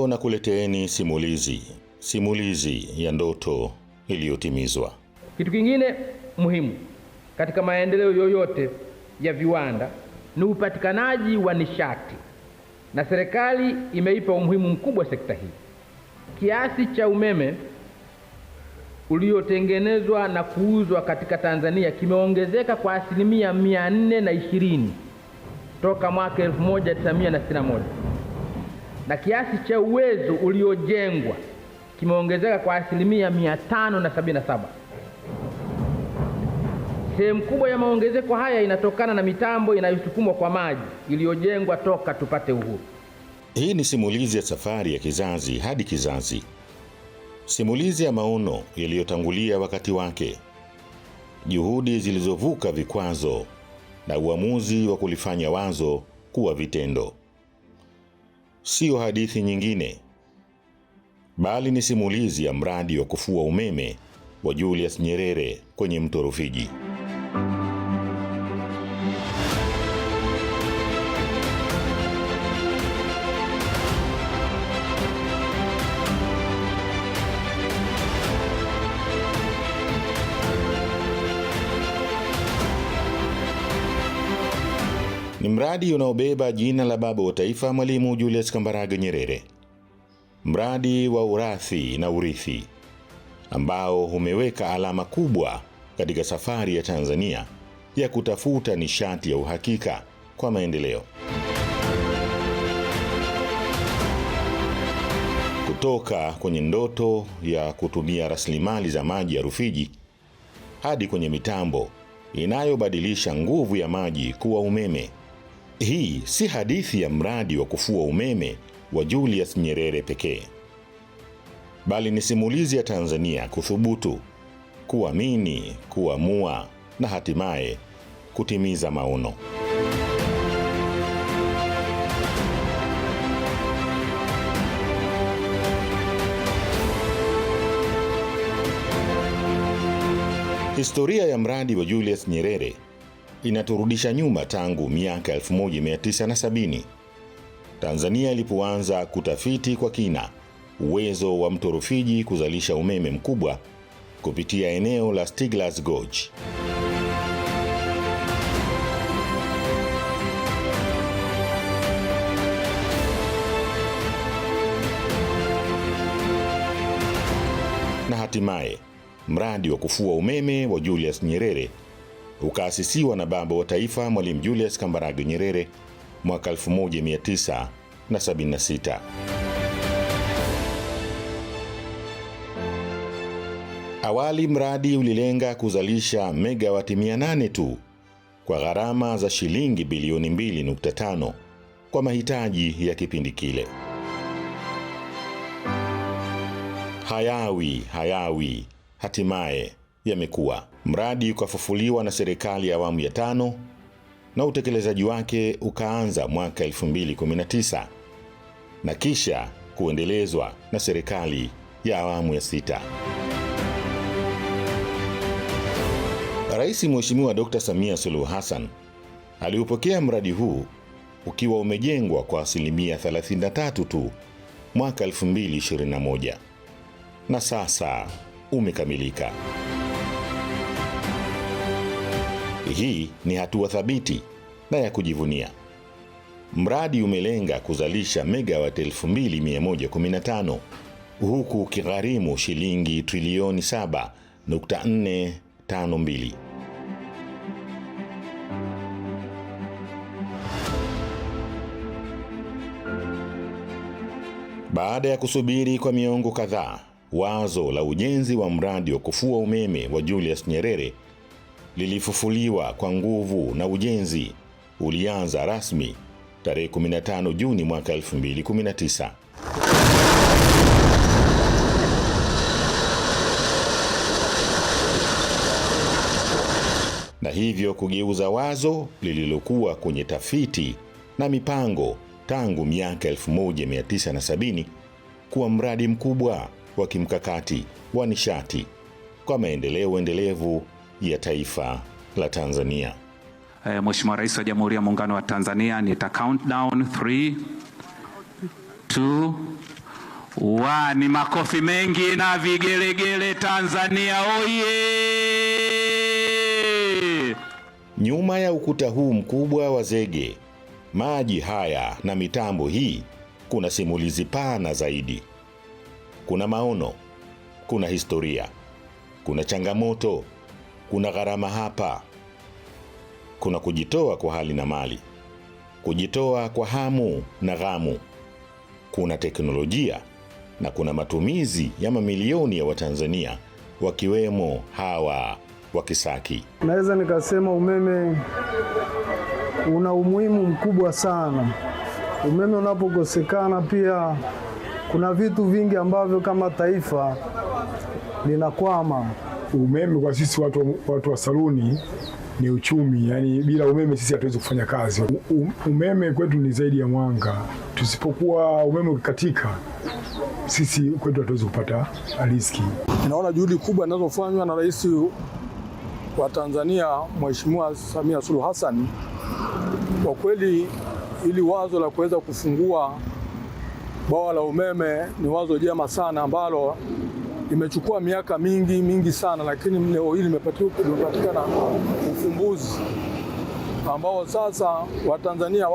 Leo nakuleteeni simulizi ya ndoto iliyotimizwa. Kitu kingine muhimu katika maendeleo yoyote ya viwanda ni upatikanaji wa nishati, na serikali imeipa umuhimu mkubwa sekta hii. Kiasi cha umeme uliotengenezwa na kuuzwa katika Tanzania kimeongezeka kwa 420% toka mwaka 1961, na kiasi cha uwezo uliojengwa kimeongezeka kwa 577%. Sehemu kubwa ya maongezeko haya inatokana na mitambo inayosukumwa kwa maji iliyojengwa toka tupate uhuru. Hii ni simulizi ya safari ya kizazi hadi kizazi. Simulizi ya maono yaliyotangulia wakati wake, juhudi zilizovuka vikwazo na uamuzi wa kulifanya wazo kuwa vitendo. Sio hadithi nyingine, bali ni simulizi ya mradi wa kufua umeme wa Julius Nyerere kwenye mto Rufiji. Ni mradi unaobeba jina la baba wa taifa Mwalimu Julius Kambarage Nyerere. Mradi wa urathi na urithi ambao umeweka alama kubwa katika safari ya Tanzania ya kutafuta nishati ya uhakika kwa maendeleo. Kutoka kwenye ndoto ya kutumia rasilimali za maji ya Rufiji hadi kwenye mitambo inayobadilisha nguvu ya maji kuwa umeme. Hii si hadithi ya mradi wa kufua umeme wa Julius Nyerere pekee, bali ni simulizi ya Tanzania kuthubutu, kuamini, kuamua na hatimaye kutimiza maono. Historia ya mradi wa Julius Nyerere inaturudisha nyuma tangu miaka 1970. Tanzania ilipoanza kutafiti kwa kina uwezo wa mto Rufiji kuzalisha umeme mkubwa kupitia eneo la Stiglas Gorge. Na hatimaye mradi wa kufua umeme wa Julius Nyerere ukaasisiwa na baba wa taifa Mwalimu Julius Kambarage Nyerere mwaka 1976. Awali mradi ulilenga kuzalisha megawati 800 tu kwa gharama za shilingi bilioni 2.5 kwa mahitaji ya kipindi kile. Hayawi hatimaye yamekuwa. Mradi ukafufuliwa na serikali ya awamu ya 5 na utekelezaji wake ukaanza mwaka 2019 na kisha kuendelezwa na serikali ya awamu ya 6. Rais Mheshimiwa Dr. Samia Suluhu Hassan aliupokea mradi huu ukiwa umejengwa kwa 33% tu mwaka 2021 na sasa umekamilika. Hii ni hatua thabiti na ya kujivunia. Mradi umelenga kuzalisha megawati 2115 huku ukigharimu shilingi trilioni 7.452. Baada ya kusubiri kwa miongo kadhaa, wazo la ujenzi wa mradi wa kufua umeme wa Julius Nyerere lilifufuliwa kwa nguvu na ujenzi ulianza rasmi tarehe 15 Juni mwaka 2019. Na hivyo kugeuza wazo lililokuwa kwenye tafiti na mipango tangu miaka 1970 kuwa mradi mkubwa wa kimkakati wa nishati kwa maendeleo endelevu ya taifa la Tanzania. Mheshimiwa Rais wa Jamhuri ya Muungano wa Tanzania, nita countdown 3, 2, Ni makofi mengi na vigelegele. Tanzania oye! Nyuma ya ukuta huu mkubwa wa zege, maji haya na mitambo hii, kuna simulizi pana zaidi. Kuna maono, kuna historia, kuna changamoto, kuna gharama hapa. Kuna kujitoa kwa hali na mali, kujitoa kwa hamu na ghamu. Kuna teknolojia na kuna matumizi ya mamilioni ya Watanzania, wakiwemo hawa wa Kisaki. Naweza nikasema umeme una umuhimu mkubwa sana. Umeme unapokosekana pia kuna vitu vingi ambavyo kama taifa linakwama. Umeme kwa sisi watu wa saluni ni uchumi, yani bila umeme sisi hatuwezi kufanya kazi. Umeme kwetu ni zaidi ya mwanga. Tusipokuwa umeme ukikatika, sisi kwetu hatuwezi kupata riziki. Naona juhudi kubwa zinazofanywa na Rais wa Tanzania Mheshimiwa Samia Suluhu Hassan. Kwa kweli ili wazo la kuweza kufungua bwawa la umeme ni wazo jema sana ambalo imechukua miaka mingi sana, lakini leo hili limepatikana ufumbuzi ambao sasa Watanzania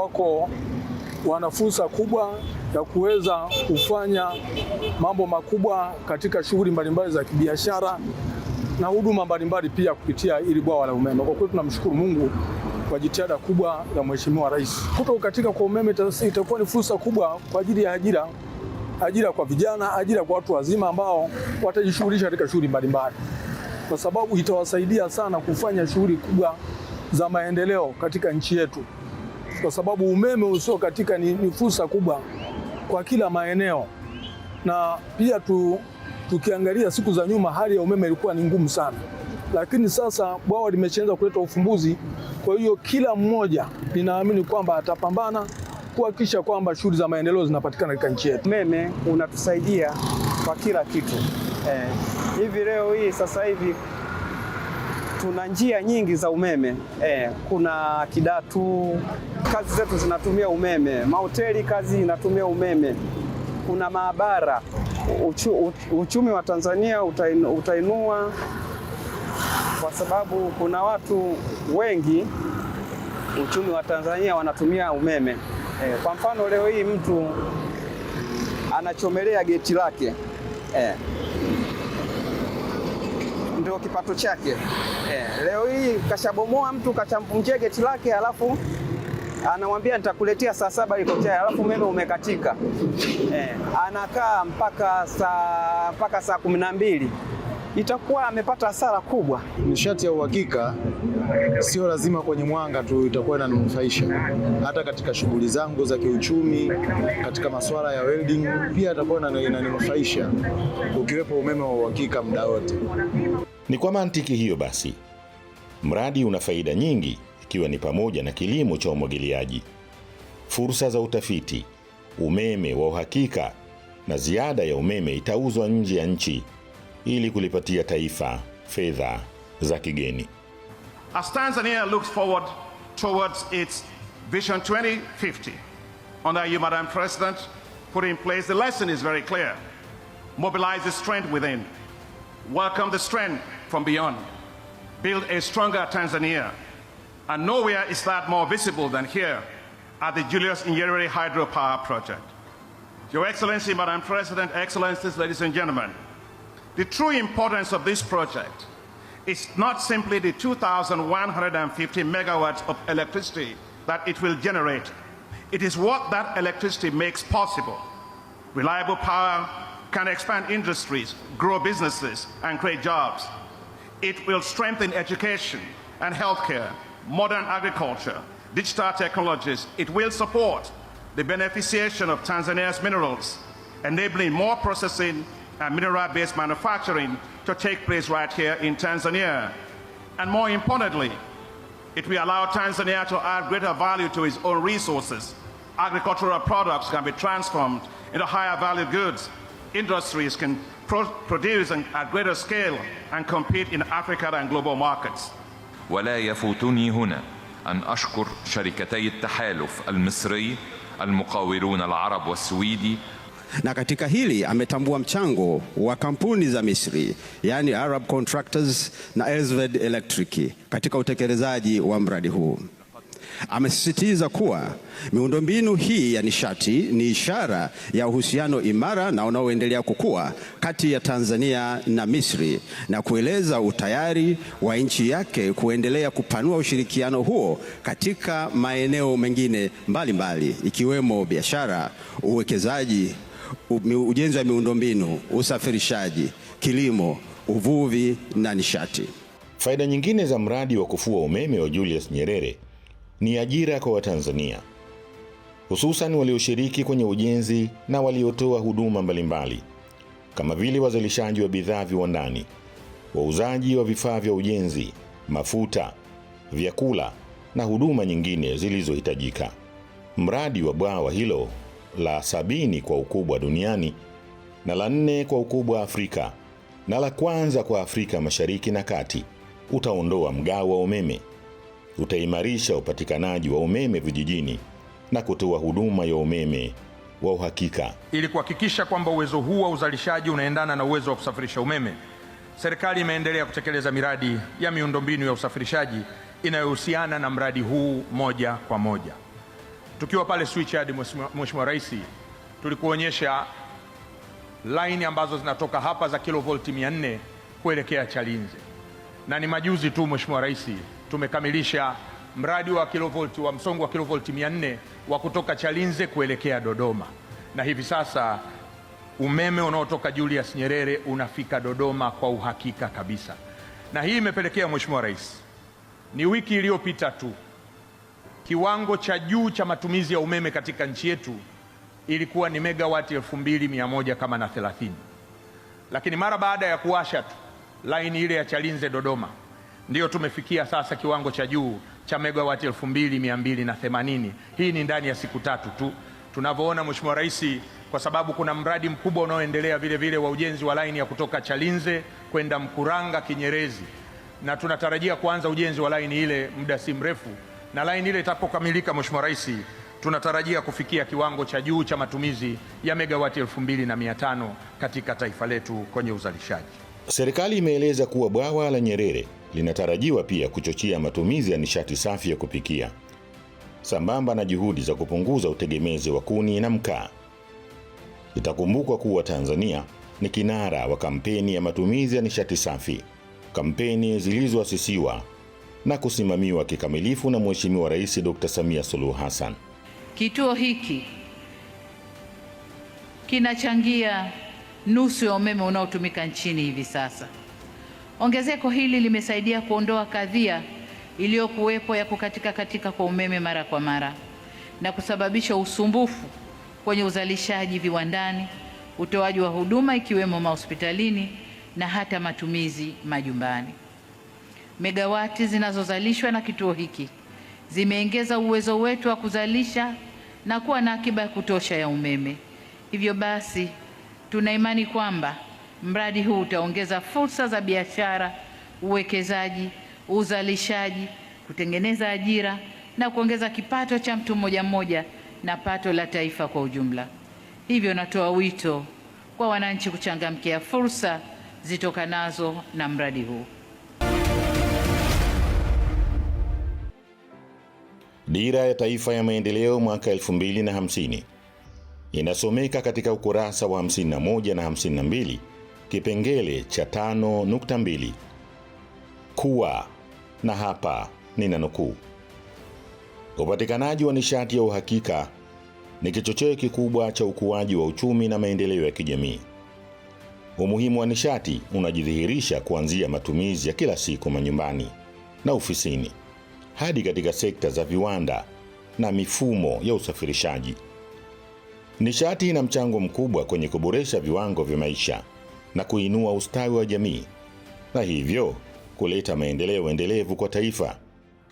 wana fursa kubwa ya kuweza kufanya mambo makubwa katika shughuli mbalimbali za kibiashara na huduma mbalimbali pia kupitia ili bwawa la umeme. Kwa kweli tunamshukuru Mungu kwa jitihada kubwa za Mheshimiwa Rais. Kutokatika kwa umeme itakuwa ni fursa kubwa kwa ajili ya ajira kwa vijana, ajira kwa watu wazima ambao watajishughulisha katika shughuli mbalimbali, kwa sababu itawasaidia sana kufanya shughuli kubwa za maendeleo katika nchi yetu, kwa sababu umeme usio katika ni fursa kubwa kwa kila maeneo. Na pia tukiangalia siku za nyuma hali ya umeme ilikuwa ni ngumu sana, lakini sasa bwawa limeshaanza kuleta ufumbuzi. Kwa hiyo kila mmoja ninaamini kwamba atapambana kuhakikisha kwamba shughuli za maendeleo zinapatikana katika nchi yetu. Umeme unatusaidia kwa kila kitu. Hivi leo hii sasa hivi tuna njia nyingi za umeme. Kuna Kidatu, kazi zetu zinatumia umeme. Mahoteli kazi inatumia umeme. Kuna maabara. Uchumi wa Tanzania utainua kwa sababu kuna watu wengi uchumi wa Tanzania wanatumia umeme. Kwa mfano leo hii mtu anachomelea geti lake, ndio kipato chake. Leo hii kashabomoa mtu kachamvunjia geti lake, alafu anamwambia nitakuletea saa 7 iko tayari, alafu umeme umekatika. Anakaa mpaka saa 12. Itakuwa amepata hasara kubwa. Nishati ya uhakika sio lazima kwenye mwanga tu itakuwa inanufaisha, hata katika shughuli zangu za kiuchumi, katika masuala ya welding pia itakuwa inanufaisha ukiwepo umeme wa uhakika muda wote. Ni kwa mantiki hiyo basi, mradi una faida nyingi, ikiwa ni pamoja na kilimo cha umwagiliaji, fursa za utafiti, umeme wa uhakika, na ziada ya umeme itauzwa nje ya nchi ili kulipatia taifa fedha za kigeni. As Tanzania looks forward towards its Vision 2050, under you, Madam President, put in place, the lesson is very clear. Mobilize the strength within. Welcome the strength from beyond. Build a stronger Tanzania. And nowhere is that more visible than here at the Julius Nyerere Hydropower Project. Your Excellency, Madam President, Excellencies, ladies and gentlemen, the true importance of this project is not simply the 2,150 megawatts of electricity that it will generate. It is what that electricity makes possible. Reliable power can expand industries, grow businesses, and create jobs. It will strengthen education and healthcare, modern agriculture, digital technologies. It will support the beneficiation of Tanzania's minerals, enabling more processing and mineral-based manufacturing to take place right here in Tanzania. And more importantly, it will allow Tanzania to add greater value to its own resources. Agricultural products can be transformed into higher value goods. Industries can produce at greater scale and compete in Africa and global markets. ولا يفوتني هنا أن أشكر شركتي التحالف المصري المقاولون العرب والسويدي. na katika hili ametambua mchango wa kampuni za Misri, yani Arab Contractors na Elseved Electric katika utekelezaji wa mradi huu. Amesisitiza kuwa miundombinu hii ya nishati ni ishara ya uhusiano imara na unaoendelea kukua kati ya Tanzania na Misri, na kueleza utayari wa nchi yake kuendelea kupanua ushirikiano huo katika maeneo mengine mbalimbali ikiwemo biashara, uwekezaji, ujenzi wa miundombinu, usafirishaji, kilimo, uvuvi na nishati. Faida nyingine za mradi wa kufua umeme wa Julius Nyerere ni ajira kwa Watanzania, hususan walioshiriki kwenye ujenzi na waliotoa huduma mbalimbali kama vile wazalishaji wa bidhaa viwandani, wauzaji wa vifaa vya ujenzi, mafuta, vyakula na huduma nyingine zilizohitajika. Mradi wa bwawa hilo la 70 kwa ukubwa duniani na la 4 kwa ukubwa Afrika na la kwanza kwa Afrika Mashariki na Kati utaondoa mgao wa umeme, utaimarisha upatikanaji wa umeme vijijini na kutoa huduma ya umeme wa uhakika. Ili kuhakikisha kwamba uwezo huu wa uzalishaji unaendana na uwezo wa kusafirisha umeme, serikali imeendelea kutekeleza miradi ya miundombinu ya usafirishaji inayohusiana na mradi huu moja kwa moja. Tukiwa pale Switchyard, Mheshimiwa Rais, tulikuonyesha line ambazo zinatoka hapa za kilovolti 400 kuelekea Chalinze. Na ni majuzi tu Mheshimiwa Rais tumekamilisha mradi wa kilovolti wa msongo wa kilovolti 400 wa kutoka Chalinze kuelekea Dodoma. Na hivi sasa umeme unaotoka Julius Nyerere unafika Dodoma kwa uhakika kabisa. Na hii imepelekea Mheshimiwa Rais, ni wiki iliyopita tu kiwango cha juu cha matumizi ya umeme katika nchi yetu ilikuwa ni megawati 2130. Lakini mara baada ya kuwasha tu laini ile ya Chalinze Dodoma, ndio tumefikia sasa kiwango cha juu cha megawati 2280. Hii ni ndani ya siku 3 tu. Tunavyoona Mheshimiwa Rais, kwa sababu kuna mradi mkubwa unaoendelea vile vile wa ujenzi wa laini ya kutoka Chalinze kwenda Mkuranga Kinyerezi, na tunatarajia kuanza ujenzi wa laini ile muda si mrefu, na laini ile itapokamilika Mheshimiwa Rais, tunatarajia kufikia kiwango cha juu cha matumizi ya megawati 2500 katika taifa letu kwenye uzalishaji. Serikali imeeleza kuwa bwawa la Nyerere linatarajiwa pia kuchochea matumizi ya nishati safi ya kupikia, sambamba na juhudi za kupunguza utegemezi wa kuni na mkaa. Itakumbukwa kuwa Tanzania ni kinara wa kampeni ya matumizi ya nishati safi, kampeni zilizoasisiwa na kusimamiwa kikamilifu na Mheshimiwa Rais Dr. Samia Suluhu Hassan. Kituo hiki kinachangia nusu ya umeme unaotumika nchini hivi sasa. Ongezeko hili limesaidia kuondoa kadhia iliyokuwepo ya kukatika kwa umeme mara kwa mara na kusababisha usumbufu kwenye uzalishaji viwandani, utoaji wa huduma ikiwemo mahospitalini na hata matumizi majumbani. Megawati zinazozalishwa na kituo hiki zimeongeza uwezo wetu wa kuzalisha na kuwa na akiba ya kutosha ya umeme. Hivyo basi, tuna imani kwamba mradi huu utaongeza fursa za biashara, uwekezaji, uzalishaji, kutengeneza ajira na kuongeza kipato cha mtu mmoja mmoja na pato la taifa kwa ujumla. Hivyo natoa wito kwa wananchi kuchangamkia fursa zitokanazo na mradi huu. Dira ya Taifa ya Maendeleo mwaka 2050 inasomeka katika ukurasa wa 51 na 52, kipengele cha 5.2 kuwa, na hapa ninanukuu, upatikanaji wa nishati ya uhakika ni kichocheo kikubwa cha ukuaji wa uchumi na maendeleo ya kijamii. Umuhimu wa nishati unajidhihirisha kuanzia matumizi ya kila siku manyumbani na ofisini hadi katika sekta za viwanda na mifumo ya usafirishaji. Nishati ina mchango mkubwa kwenye kuboresha viwango vya maisha na kuinua ustawi wa jamii, na hivyo kuleta maendeleo endelevu kwa taifa.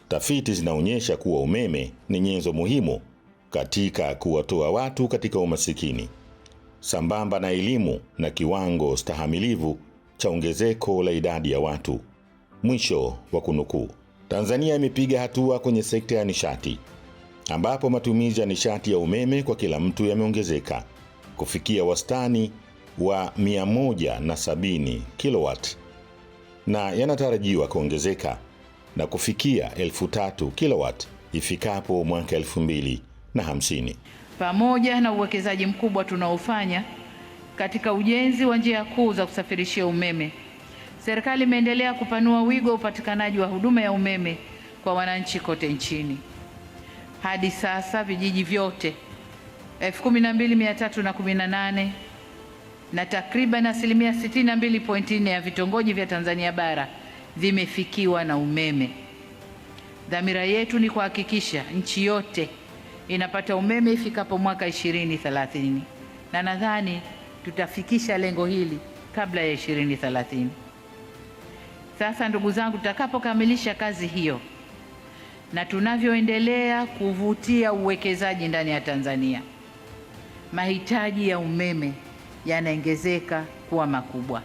Tafiti zinaonyesha kuwa umeme ni nyenzo muhimu katika kuwatoa watu katika umasikini, sambamba na elimu na kiwango stahamilivu cha ongezeko la idadi ya watu. Mwisho wa kunukuu. Tanzania imepiga hatua kwenye sekta ya nishati, ambapo matumizi ya nishati ya umeme kwa kila mtu yameongezeka kufikia wastani wa 170 kilowatt na yanatarajiwa kuongezeka na kufikia 1000 kilowatt ifikapo mwaka 2050. Pamoja na uwekezaji mkubwa tunaofanya katika ujenzi wa njia kuu za kusafirishia umeme, serikali imeendelea kupanua wigo wa upatikanaji wa huduma ya umeme kwa wananchi kote nchini. Hadi sasa vijiji vyote 12318 na takriban 62.4% ya vitongoji vya Tanzania bara vimefikiwa na umeme. Dhamira yetu ni kuhakikisha nchi yote inapata umeme ifikapo mwaka 2030, na nadhani tutafikisha lengo hili kabla ya 2030. Sasa ndugu zangu, tutakapokamilisha kazi hiyo na tunavyoendelea kuvutia uwekezaji ndani ya Tanzania, mahitaji ya umeme yanaongezeka kuwa makubwa.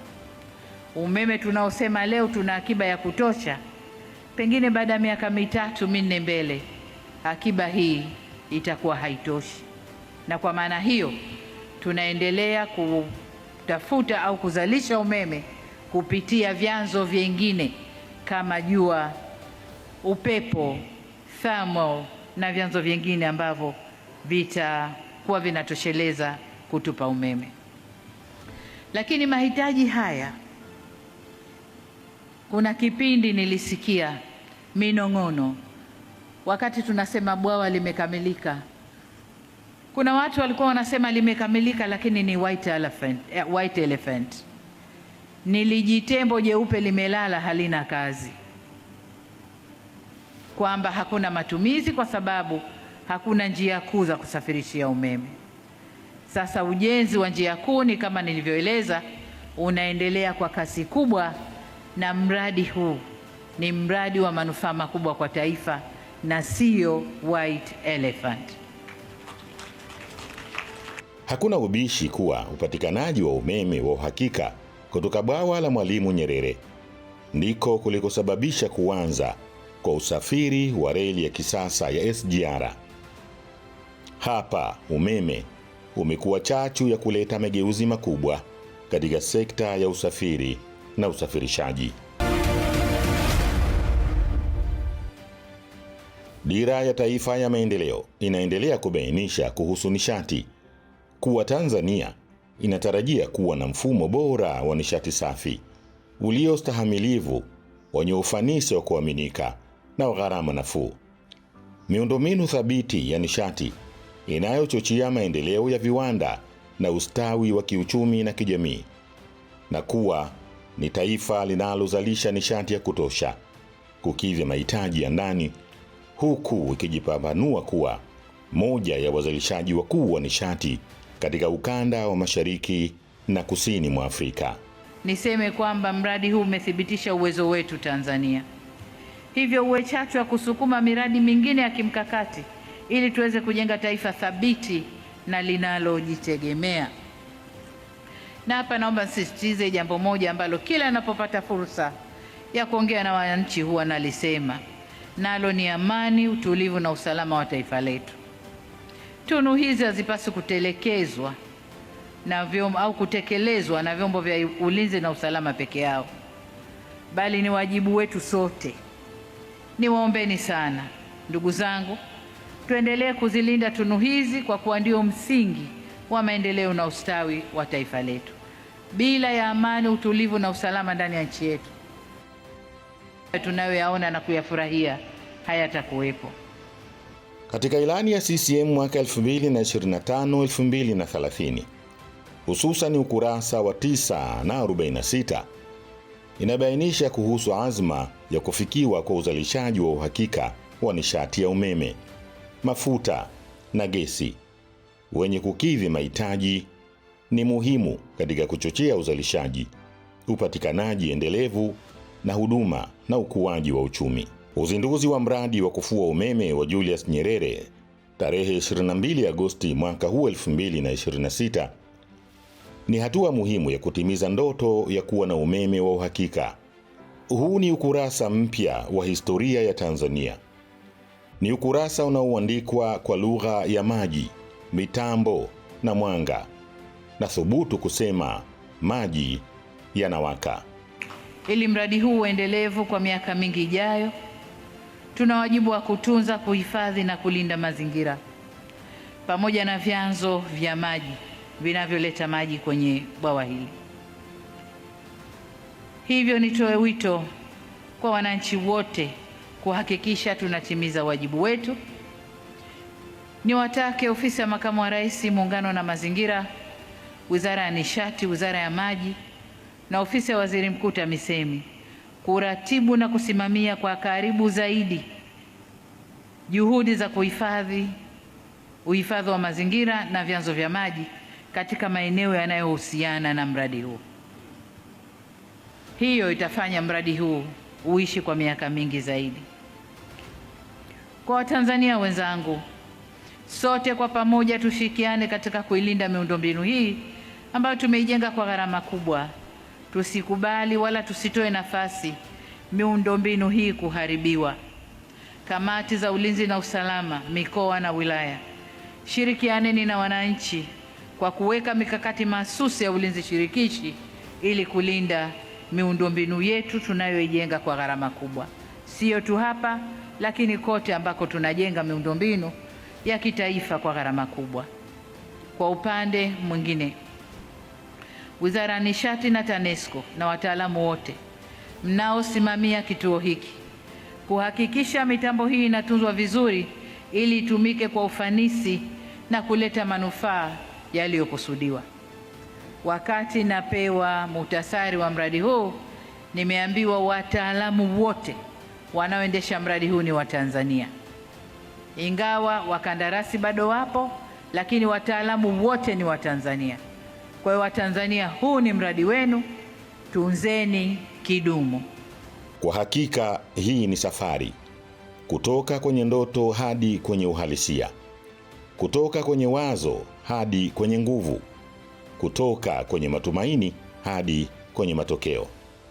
Umeme tunaosema leo tuna akiba ya kutosha, pengine baada ya miaka 3-4 mbele akiba hii itakuwa haitoshi, na kwa maana hiyo tunaendelea kutafuta au kuzalisha umeme kupitia vyanzo vingine kama jua, upepo, thermal na vyanzo vingine ambavyo vitakuwa vinatosheleza kutupa umeme. Lakini mahitaji haya, kuna kipindi nilisikia minong'ono wakati tunasema bwawa limekamilika. Kuna watu walikuwa wanasema limekamilika lakini ni white elephant. Nilijitembo jeupe limelala halina kazi, kwamba hakuna matumizi kwa sababu hakuna njia kuu za kusafirishia umeme. Sasa ujenzi wa njia kuu ni kama nilivyoeleza, unaendelea kwa kasi kubwa, na mradi huu ni mradi wa manufaa makubwa kwa taifa na sio white elephant. Hakuna ubishi kuwa upatikanaji wa umeme wa uhakika kutoka bwawa la Mwalimu Nyerere ndiko kulikosababisha kuanza kwa usafiri wa reli ya kisasa ya SGR. Hapa umeme umekuwa chachu ya kuleta mageuzi makubwa katika sekta ya usafiri na usafirishaji. Dira ya Taifa ya Maendeleo inaendelea kubainisha kuhusu nishati kuwa Tanzania inatarajia kuwa na mfumo bora wa nishati safi, uliostahamilivu, wenye ufanisi wa kuaminika na gharama nafuu, miundombinu thabiti ya nishati inayochochea maendeleo ya viwanda na ustawi wa kiuchumi na kijamii, na kuwa ni taifa linalozalisha nishati ya kutosha kukidhi mahitaji ya ndani, huku ikijipambanua kuwa moja ya wazalishaji wakuu wa nishati katika ukanda wa Mashariki na Kusini mwa Afrika. Niseme kwamba mradi huu umethibitisha uwezo wetu Tanzania, hivyo uwe chachu ya kusukuma miradi mingine ya kimkakati ili tuweze kujenga taifa thabiti na linalojitegemea. Na hapa naomba nisisitize jambo moja ambalo kila ninapopata fursa ya kuongea na wananchi huwa nalisema, nalo ni amani, utulivu na usalama wa taifa letu. Tunu hizi hazipaswi kutelekezwa au kutekelezwa na vyombo vya ulinzi na usalama peke yao, bali ni wajibu wetu sote. Niwaombeni sana ndugu zangu, tuendelee kuzilinda tunu hizi kwa kuwa ndio msingi wa maendeleo na ustawi wa taifa letu. Bila ya amani, utulivu na usalama ndani ya nchi yetu, tunayoyaona na kuyafurahia hayatakuwepo. Katika ilani ya CCM mwaka 2025-2030, hususan ukurasa wa 9 na 46, inabainisha kuhusu azma ya kufikiwa kwa uzalishaji wa uhakika wa nishati ya umeme, mafuta na gesi wenye kukidhi mahitaji. Ni muhimu katika kuchochea uzalishaji, upatikanaji endelevu na huduma na ukuaji wa uchumi. Uzinduzi wa mradi wa kufua umeme wa Julius Nyerere tarehe 22 Agosti mwaka huu 2026 ni hatua muhimu ya kutimiza ndoto ya kuwa na umeme wa uhakika. Huu ni ukurasa mpya wa historia ya Tanzania. Ni ukurasa unaoandikwa kwa lugha ya maji, mitambo na mwanga, na thubutu kusema maji yanawaka. Ili mradi huu uendelevu kwa miaka mingi ijayo, tuna wajibu wa kutunza, kuhifadhi na kulinda mazingira pamoja na vyanzo vya maji vinavyoleta maji kwenye bwawa hili. Hivyo nitoe wito kwa wananchi wote kuhakikisha tunatimiza wajibu wetu. Niwatake Ofisi ya Makamu wa Rais, Muungano na Mazingira, Wizara ya Nishati, Wizara ya Maji na Ofisi ya Waziri Mkuu TAMISEMI kuratibu na kusimamia kwa karibu zaidi juhudi za uhifadhi wa mazingira na vyanzo vya maji katika maeneo yanayohusiana na mradi huu. Hiyo itafanya mradi huu uishi kwa miaka mingi zaidi. Kwa Watanzania wenzangu, sote kwa pamoja tushirikiane katika kuilinda miundombinu hii ambayo tumeijenga kwa gharama kubwa. Tusikubali wala tusitoe nafasi miundombinu hii kuharibiwa. Kamati za ulinzi na usalama mikoa na wilaya, shirikianeni na wananchi kwa kuweka mikakati mahsusi ya ulinzi shirikishi ili kulinda miundombinu yetu tunayoijenga kwa gharama kubwa, sio tu hapa, lakini kote ambako tunajenga miundombinu ya kitaifa kwa gharama kubwa. Kwa upande mwingine, Wizara ya Nishati na TANESCO na wataalamu wote mnaosimamia kituo hiki kuhakikisha mitambo hii inatunzwa vizuri ili itumike kwa ufanisi na kuleta manufaa yaliyokusudiwa. Wakati napewa muhtasari wa mradi huu, nimeambiwa wataalamu wote wanaoendesha mradi huu ni Watanzania. Ingawa wakandarasi bado wapo, lakini wataalamu wote ni Watanzania. Kwa hiyo Watanzania, huu ni mradi wenu, tunzeni kidumu. Kwa hakika hii ni safari kutoka kwenye ndoto hadi kwenye uhalisia, kutoka kwenye wazo hadi kwenye nguvu, kutoka kwenye matumaini hadi kwenye matokeo.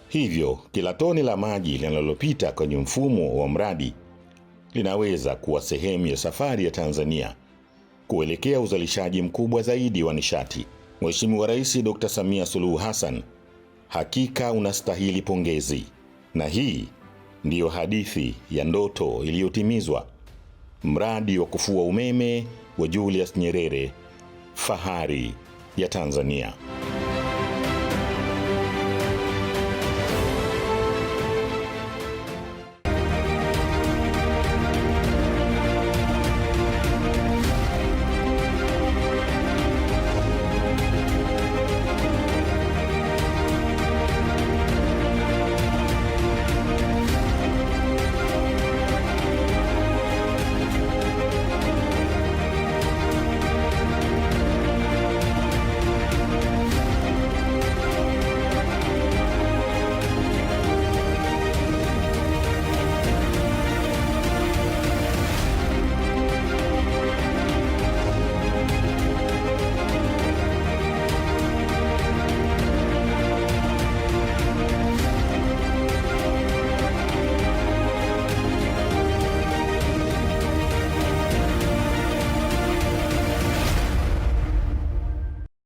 Hivyo kila tone la maji linalopita kwenye mfumo wa mradi linaweza kuwa sehemu ya safari ya Tanzania kuelekea uzalishaji mkubwa zaidi wa nishati. Mheshimiwa Rais Dr. Samia Suluhu Hassan, hakika unastahili pongezi. Na hii ndiyo hadithi ya ndoto iliyotimizwa. Mradi wa kufua umeme wa Julius Nyerere, fahari ya Tanzania.